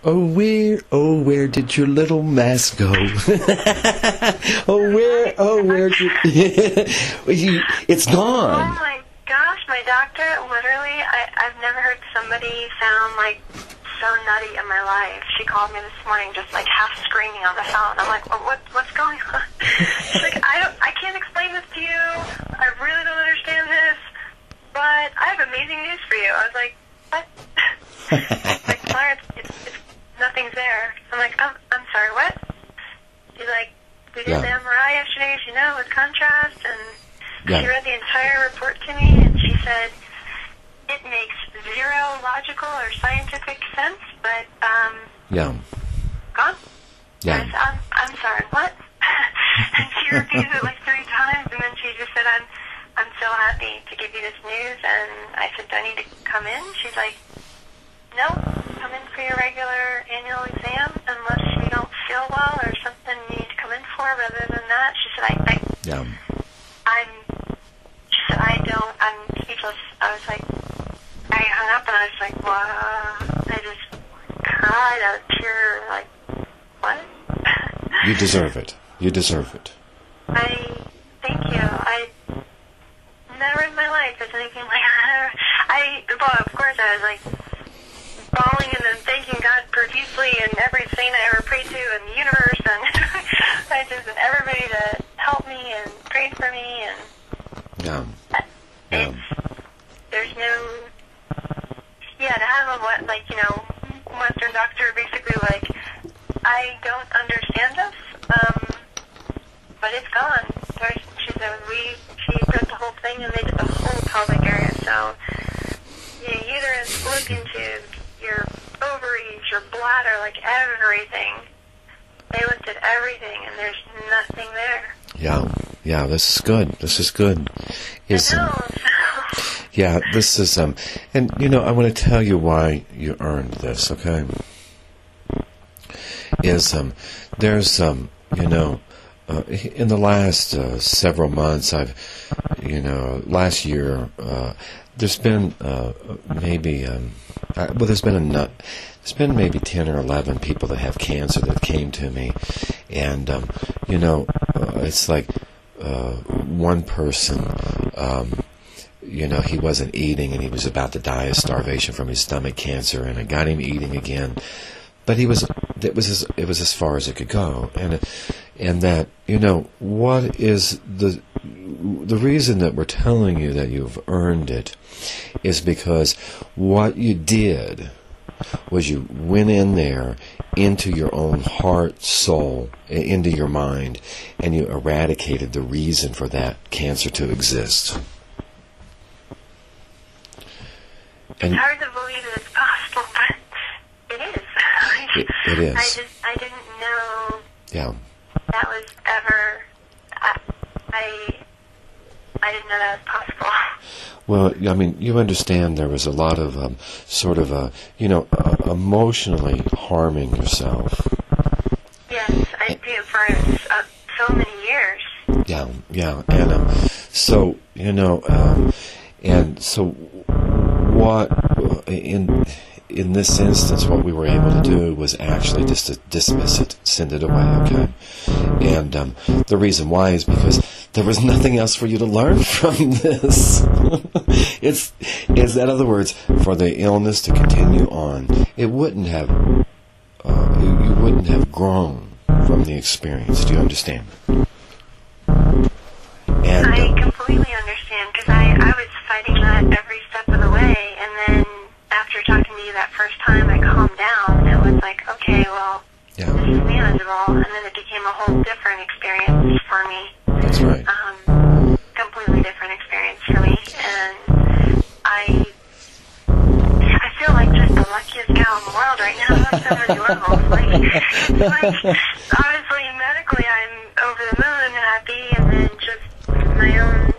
Oh, where did your little mask go? Where did... It's gone. Oh my gosh, my doctor, literally, I've never heard somebody sound like so nutty in my life. She called me this morning just like half screaming on the phone. I'm like, what's going on? She's like, I can't explain this to you. I really don't understand this, but I have amazing news for you. I was like, what? Like, Clarence, it's nothing's there. I'm like, I'm sorry, what? She's like, we did the MRI yesterday, as you know, with contrast, and she read the entire report to me, and she said, it makes zero logical or scientific sense, but, gone? Yeah. I said, I'm sorry, what? And she repeated it like 3 times, and then she just said, I'm so happy to give you this news, and I said, do I need to come in? She's like, no, come in for your regular annual exam, unless you don't feel well or something you need to come in for. Rather than that, she said, I'm speechless. I was like, I hung up and I was like, wow. I just cried out of pure, like, what? You deserve it. You deserve it. Thank you. I never in my life has anything like that. Well, of course I was like, bawling and then thanking God profusely and every saint I ever prayed to in the universe and everybody that helped me and prayed for me and there's no to have a Western doctor basically like I don't understand this but it's gone. She said she did the whole thing and they did the whole pelvic area, so you uterus, look into your ovaries, your bladder, like everything. They looked at everything, and there's nothing there. Yeah, this is good. This is good. Yeah, this is, and, I want to tell you why you earned this, okay? There's, in the last several months, last year, there's been there's been maybe 10 or 11 people that have cancer that came to me, and it's like one person, he wasn't eating and he was about to die of starvation from his stomach cancer, and I got him eating again, but it was as far as it could go, and that what is the reason that we're telling you that you've earned it is because what you did was you went in there into your own heart, soul, into your mind, and you eradicated the reason for that cancer to exist. And it's hard to believe that it's possible, but it is. It is. I didn't know that was ever... I didn't know that was possible. Well, I mean, you understand there was a lot of emotionally harming yourself. Yes, I do for so many years. Yeah, and so and so what in this instance, what we were able to do was actually just to dismiss it, send it away, okay? And the reason why is because there was nothing else for you to learn from this. It's in other words, for the illness to continue on, it wouldn't have, you wouldn't have grown from the experience. Do you understand? And I completely understand, because I was fighting that every step of the way, and then after talking to you that first time, I calmed down. It was like, okay, well, this is manageable, and then it became a whole different experience for me. That's right. Completely different experience for me, and I feel like just the luckiest gal in the world right now. On so many levels. Like, obviously, medically, I'm over the moon and happy, and then just my own,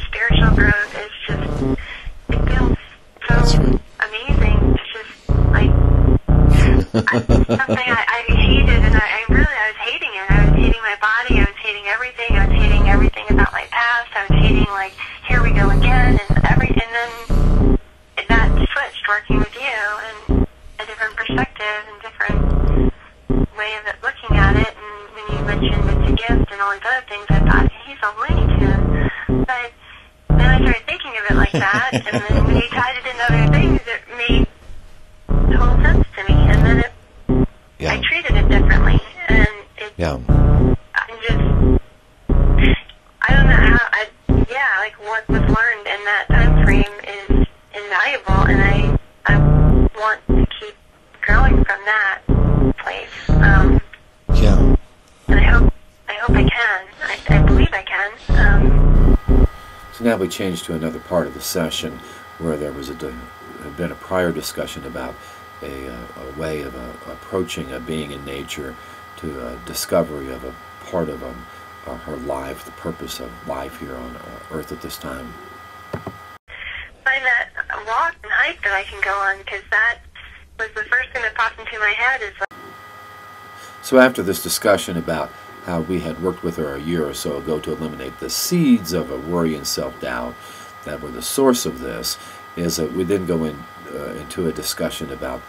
spiritual growth is just, it feels so amazing. It's just like something I hated, and I was hating it. I was hating my body. I was hating everything. I was hating everything about my past. I was hating, like, here we go again, and then that switched working with you and a different perspective. And then when you tied it in other things, it made total sense to me. And then I treated it differently. And I'm just, I don't know how, like what was learned in that time frame is invaluable, and I want to keep growing from that place. And I hope I can. I believe I can. So now we change to another part of the session where there was had been a prior discussion about a way of approaching a being in nature to a discovery of a part of her life, the purpose of life here on Earth at this time. Find that walk and hike that I can go on, because that was the first thing that popped into my head. Is like, so after this discussion about how we had worked with her a year or so ago to eliminate the seeds of a worry and self-doubt that were the source of this, is that we then go into a discussion about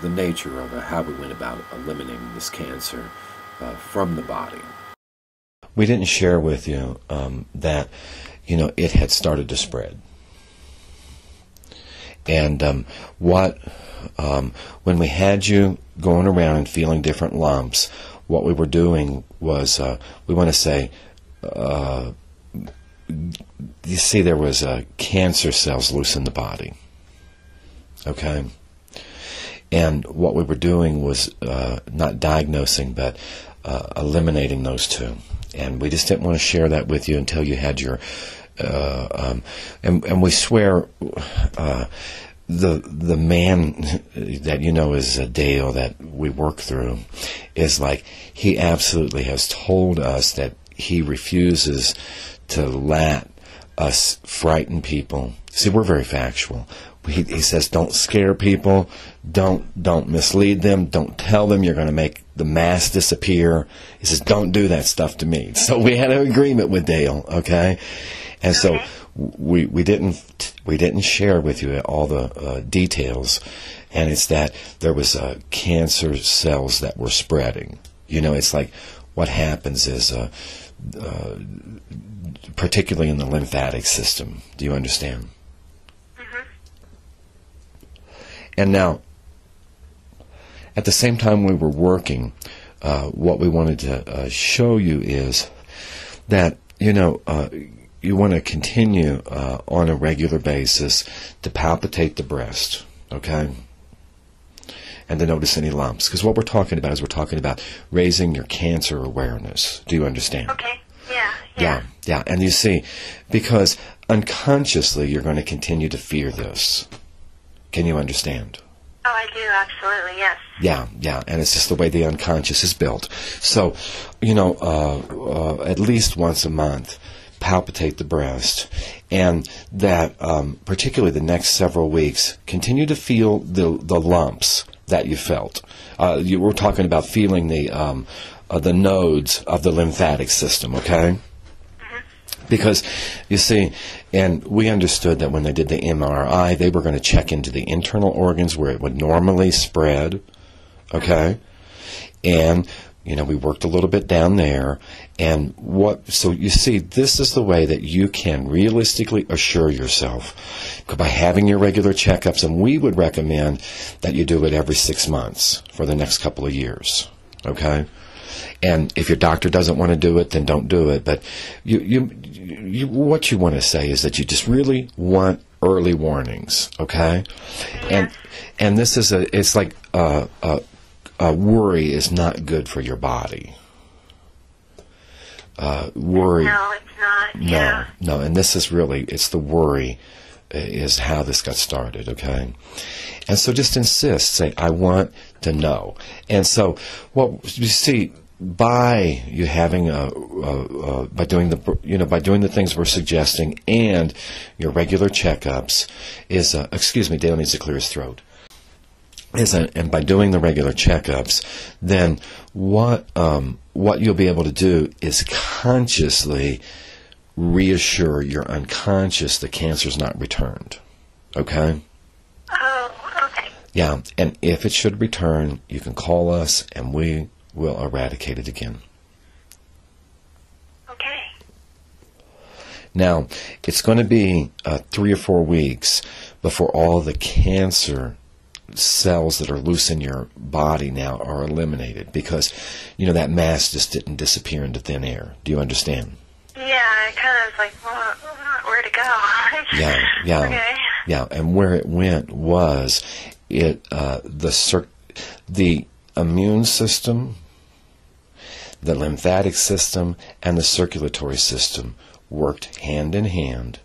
the nature of how we went about eliminating this cancer from the body. We didn't share with you that, it had started to spread. And when we had you going around and feeling different lumps, what we were doing was, we want to say, you see, there was cancer cells loose in the body. Okay? And what we were doing was not diagnosing, but eliminating those two. And we just didn't want to share that with you until you had your... and we swear the man that is Dale that we work through is like, he absolutely has told us that he refuses to let us frighten people. See, we're very factual. He says, don't scare people, don't mislead them, don't tell them you're going to make the mass disappear. He says, don't do that stuff to me. So we had an agreement with Dale, okay? And so we didn't share with you all the details, and it's that there was cancer cells that were spreading. It's like what happens is, particularly in the lymphatic system. Do you understand? And now, at the same time we were working, what we wanted to show you is that, you want to continue on a regular basis to palpitate the breast, okay? And to notice any lumps. Because what we're talking about is we're talking about raising your cancer awareness. Do you understand? Okay, yeah. Yeah. And you see, because unconsciously you're going to continue to fear this. Can you understand? Oh, I do, absolutely, yes. Yeah, and it's just the way the unconscious is built. So, at least once a month, palpitate the breast, and that particularly the next several weeks, continue to feel the lumps that you felt. You were talking about feeling the nodes of the lymphatic system, okay? Because, you see, and we understood that when they did the MRI, they were going to check into the internal organs where it would normally spread, okay? And, we worked a little bit down there. And so you see, this is the way that you can realistically assure yourself by having your regular checkups. And we would recommend that you do it every 6 months for the next couple of years, okay? And if your doctor doesn't want to do it, then don't do it. But what you want to say is that you just really want early warnings, okay? And this is it's like worry is not good for your body. Worry. No, it's not. Yeah. No, and this is really, it's the worry is how this got started, okay? And so just insist, say, I want to know. And so, what you see, by you having by doing the things we're suggesting and your regular checkups is excuse me, Dale needs to clear his throat. And by doing the regular checkups, then what you'll be able to do is consciously reassure your unconscious the cancer's not returned. Okay? Oh, okay. Yeah, and if it should return, you can call us and we will eradicate it again. Okay. Now, it's going to be 3 or 4 weeks before all the cancer cells that are loose in your body now are eliminated, because, you know, that mass just didn't disappear into thin air. Do you understand? Yeah, I kind of was like, well, where to go? Yeah. Okay. Yeah, and where it went was the immune system, the lymphatic system, and the circulatory system worked hand in hand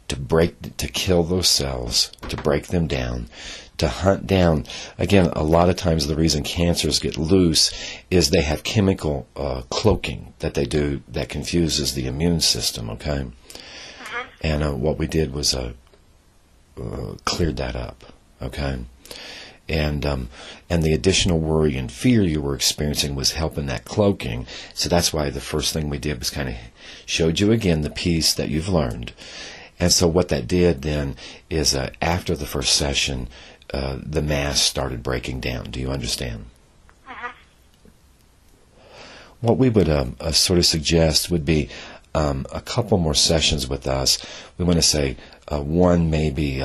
to kill those cells, to break them down, to hunt down. Again, a lot of times the reason cancers get loose is they have chemical cloaking that they do that confuses the immune system, okay? Mm-hmm. And what we did was cleared that up, okay? And the additional worry and fear you were experiencing was helping that cloaking. So that's why the first thing we did was kind of showed you again the piece that you've learned. And so what that did then is after the first session, the mass started breaking down. Do you understand? Mm-hmm. What we would sort of suggest would be a couple more sessions with us. We want to say one maybe,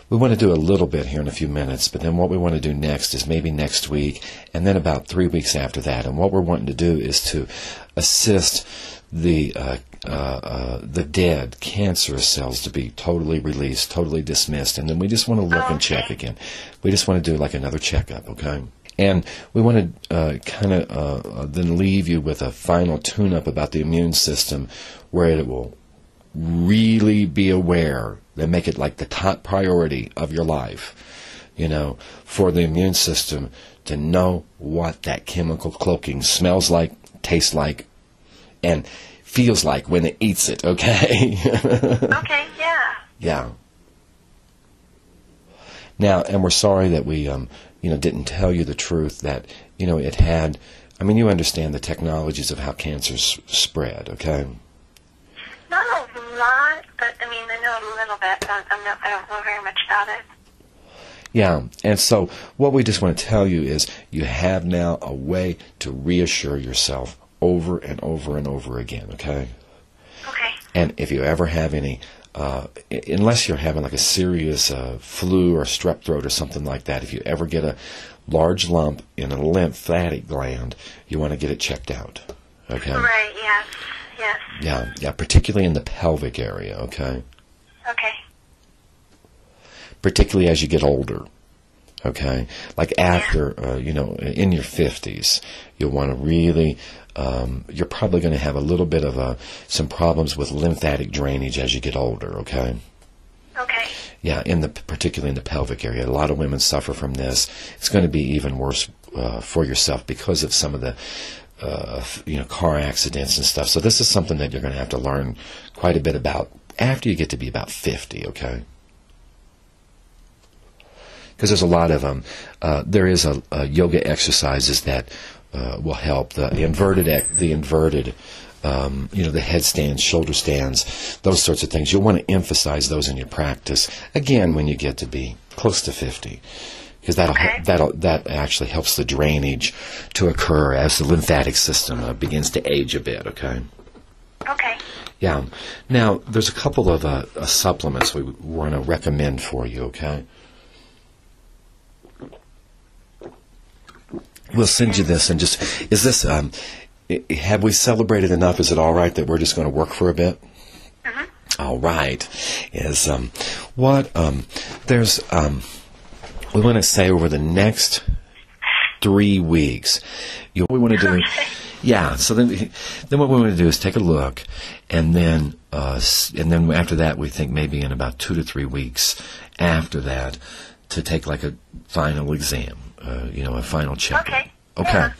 we want to do a little bit here in a few minutes, but then what we want to do next is maybe next week, and then about 3 weeks after that. And what we're wanting to do is to assist the dead cancerous cells to be totally released, totally dismissed, and then we just want to look and check again. We just want to do like another checkup, okay? And we want to kind of then leave you with a final tune-up about the immune system, where it will really be aware and make it like the top priority of your life, you know, for the immune system to know what that chemical cloaking smells like, tastes like, and feels like when it eats it, okay? Okay, yeah. Yeah. Now, and we're sorry that we, didn't tell you the truth that, it had, you understand the technologies of how cancers spread, okay? Not a lot, but I know a little bit. But I don't know very much about it. Yeah, and so what we just want to tell you is you have now a way to reassure yourself over and over and over again, okay? Okay. And if you ever have any, unless you're having like a serious flu or strep throat or something like that, if you ever get a large lump in a lymphatic gland, you want to get it checked out, okay? Right, yes. Yeah, particularly in the pelvic area, okay? Okay. Particularly as you get older, okay? Like after, in your 50s, you'll want to really, you're probably going to have a little bit of some problems with lymphatic drainage as you get older, okay? Okay. Yeah, particularly in the pelvic area. A lot of women suffer from this. It's going to be even worse for yourself because of some of the car accidents and stuff. So this is something that you're going to have to learn quite a bit about after you get to be about 50, okay? Because there's a lot of there is a yoga exercises that will help. The inverted, the headstands, shoulder stands, those sorts of things. You'll want to emphasize those in your practice again when you get to be close to 50. Because that actually helps the drainage to occur as the lymphatic system begins to age a bit, okay? Okay. Yeah. Now, there's a couple of supplements we want to recommend for you, okay? We'll send you this and just, is this, have we celebrated enough? Is it all right that we're just going to work for a bit? Mm-hmm. All right. We want to say over the next 3 weeks, what we want to do, yeah. So then what we want to do is take a look, and then after that, we think maybe in about 2 to 3 weeks after that, to take like a final exam, a final check. Okay. Okay. Yeah.